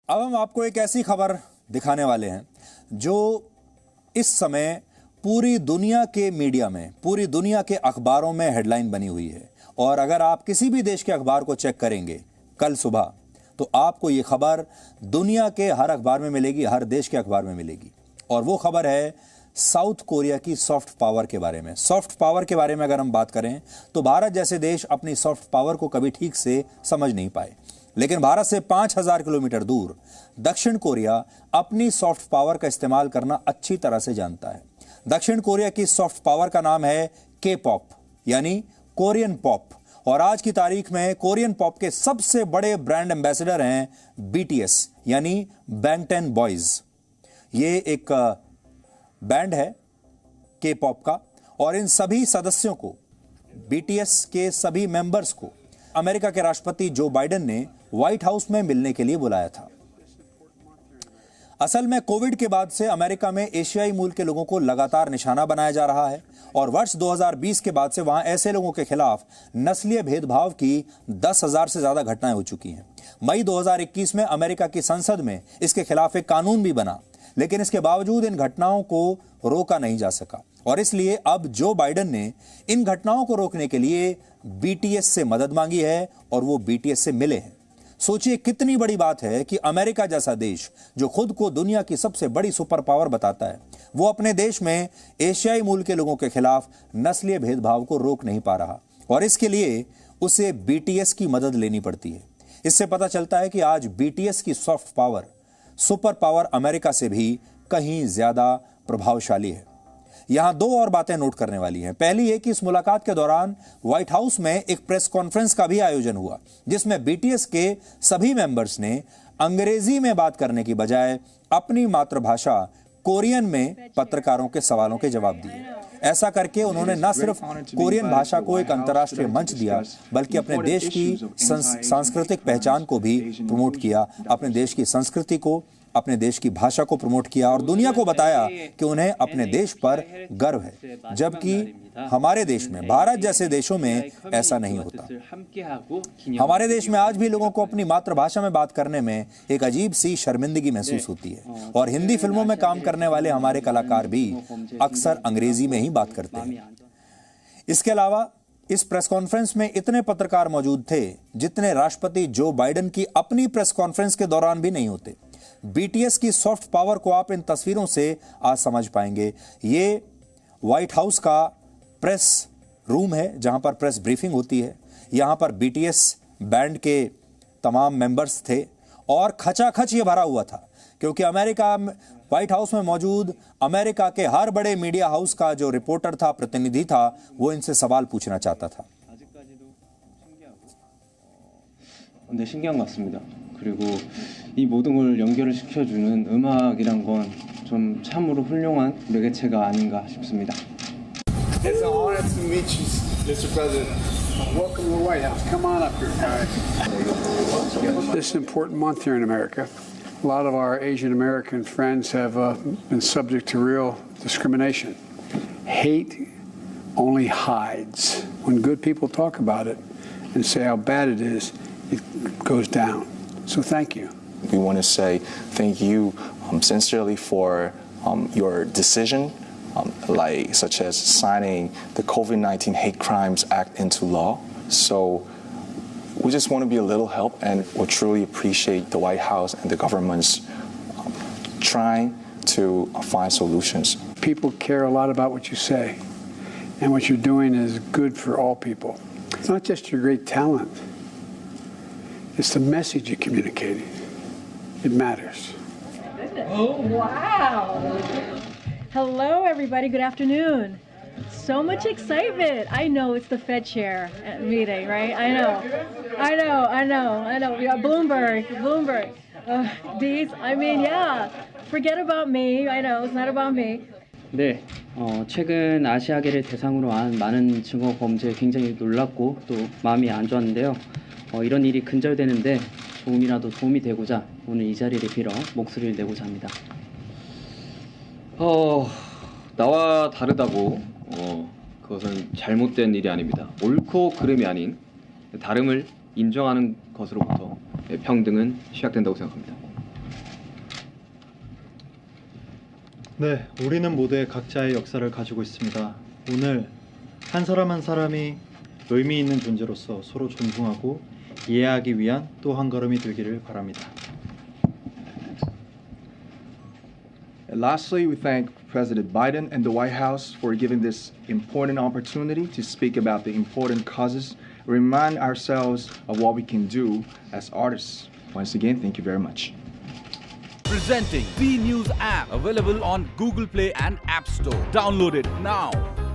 अब हम आपको एक ऐसी खबर दिखाने वाले हैं जो इस समय पूरी दुनिया के मीडिया में, पूरी दुनिया के अखबारों में हेडलाइन बनी हुई है। और अगर आप किसी भी देश के अखबार को चेक करेंगे कल सुबह, तो आपको ये खबर दुनिया के हर अखबार में मिलेगी, हर देश के अखबार में मिलेगी। और वो खबर है साउथ कोरिया की सॉफ्ट पावर के बारे में। सॉफ्ट पावर के बारे में अगर हम बात करें तो भारत जैसे देश अपनी सॉफ्ट पावर को कभी ठीक से समझ नहीं पाए, लेकिन भारत से 5000 किलोमीटर दूर दक्षिण कोरिया अपनी सॉफ्ट पावर का इस्तेमाल करना अच्छी तरह से जानता है। दक्षिण कोरिया की सॉफ्ट पावर का नाम है के पॉप, यानी कोरियन पॉप। और आज की तारीख में कोरियन पॉप के सबसे बड़े ब्रांड एम्बेसडर हैं बीटीएस, यानी बैंगटन बॉयज। ये एक बैंड है के पॉप का, और इन सभी सदस्यों को, बीटीएस के सभी मेंबर्स को अमेरिका के राष्ट्रपति जो बाइडेन ने व्हाइट हाउस में मिलने के लिए बुलाया था। असल में कोविड के बाद से अमेरिका में एशियाई मूल के लोगों को लगातार निशाना बनाया जा रहा है, और वर्ष 2020 के बाद से वहां ऐसे लोगों के खिलाफ नस्लीय भेदभाव की 10,000 से ज्यादा घटनाएं हो चुकी हैं। मई 2021 में अमेरिका की संसद में इसके खिलाफ एक कानून भी बना, लेकिन इसके बावजूद इन घटनाओं को रोका नहीं जा सका। और इसलिए अब जो बाइडेन ने इन घटनाओं को रोकने के लिए बीटीएस से मदद मांगी है, और वो बीटीएस से मिले हैं। सोचिए कितनी बड़ी बात है कि अमेरिका जैसा देश, जो खुद को दुनिया की सबसे बड़ी सुपर पावर बताता है, वो अपने देश में एशियाई मूल के लोगों के खिलाफ नस्लीय भेदभाव को रोक नहीं पा रहा, और इसके लिए उसे बीटीएस की मदद लेनी पड़ती है। इससे पता चलता है कि आज बीटीएस की soft power, super power America से भी कहीं ज्यादा प्रभावशाली है। यहां दो और बातें नोट करने वाली हैं। पहली है कि इस मुलाकात के दौरान व्हाइट हाउस में एक प्रेस कॉन्फ्रेंस का भी आयोजन हुआ, जिसमें बीटीएस के सभी मेंबर्स ने अंग्रेजी में बात करने की बजाय अपनी मातृभाषा कोरियन में पत्रकारों के सवालों के जवाब दिए। ऐसा करके उन्होंने न सिर्फ कोरियन भाषा को एक अंतर्राष्ट्रीय मंच दिया, बल्कि अपने देश की सांस्कृतिक पहचान को भी प्रमोट किया, अपने देश की संस्कृति को, अपने देश की भाषा को प्रमोट किया, और दुनिया को बताया कि उन्हें अपने देश पर गर्व है। जबकि हमारे देश में, भारत जैसे देशों में ऐसा नहीं होता। हमारे देश में आज भी लोगों को अपनी मातृभाषा में बात करने में एक अजीब सी शर्मिंदगी महसूस होती है, और हिंदी फिल्मों में काम करने वाले हमारे कलाकार भी अक्सर अंग्रेजी में ही बात करते हैं। इसके अलावा इस प्रेस कॉन्फ्रेंस में इतने पत्रकार मौजूद थे जितने राष्ट्रपति जो बाइडेन की अपनी प्रेस कॉन्फ्रेंस के दौरान भी नहीं होते। बीटीएस की सॉफ्ट पावर को आप इन तस्वीरों से आज समझ पाएंगे। ये व्हाइट हाउस का प्रेस रूम है, जहां पर प्रेस ब्रीफिंग होती है। यहां पर बीटीएस बैंड के तमाम मेंबर्स थे, और खचाखच ये भरा हुआ था, क्योंकि अमेरिका व्हाइट हाउस में मौजूद अमेरिका के हर बड़े मीडिया हाउस का जो रिपोर्टर था, प्रतिनिधि था, वो इनसे सवाल पूछना चाहता था। 네, 신기한 것 같습니다. 그리고 이 모든 걸 연결을 시켜주는 음악이란 건 좀 참으로 훌륭한 매개체가 아닌가 싶습니다. It's an honor to meet you, Mr. President. Welcome to the White House. Come on up here, guys. This is an important month here in America. A lot of our Asian American friends have been subject to real discrimination. Hate only hides. When good people talk about it and say how bad it is, it goes down. So thank you. We want to say thank you sincerely for your decision, such as signing the COVID-19 Hate Crimes Act into law. So we just want to be a little help, and we truly appreciate the White House and the government's trying to find solutions. People care a lot about what you say, and what you're doing is good for all people. It's not just your great talent. It's the message you're communicating. It matters. Oh, wow. Hello, everybody. Good afternoon. So much excitement. I know it's the Fed chair meeting, right? I know. We got Bloomberg. These, I mean, yeah. Forget about me. I know, it's not about me. 네, 최근 아시아계를 대상으로 한 많은 증오 범죄에 굉장히 놀랐고 또 마음이 안 좋았는데요. 이런 일이 근절되는데 조금이라도 도움이 되고자 오늘 이 자리를 빌어 목소리를 내고자 합니다. 나와 다르다고 그것은 잘못된 일이 아닙니다. 옳고 그름이 아닌 다름을 인정하는 것으로부터 평등은 시작된다고 생각합니다. 네, 우리는 모두의 각자의 역사를 가지고 있습니다. 오늘 한 사람 한 사람이 의미 있는 존재로서 서로 존중하고 이해하기 위한 또 한 걸음이 되기를 바랍니다. And lastly, we thank President Biden and the White House for giving this important opportunity to speak about the important causes, remind ourselves of what we can do as artists. Once again, thank you very much. Presenting the News app, available on Google Play and App Store. Download it now.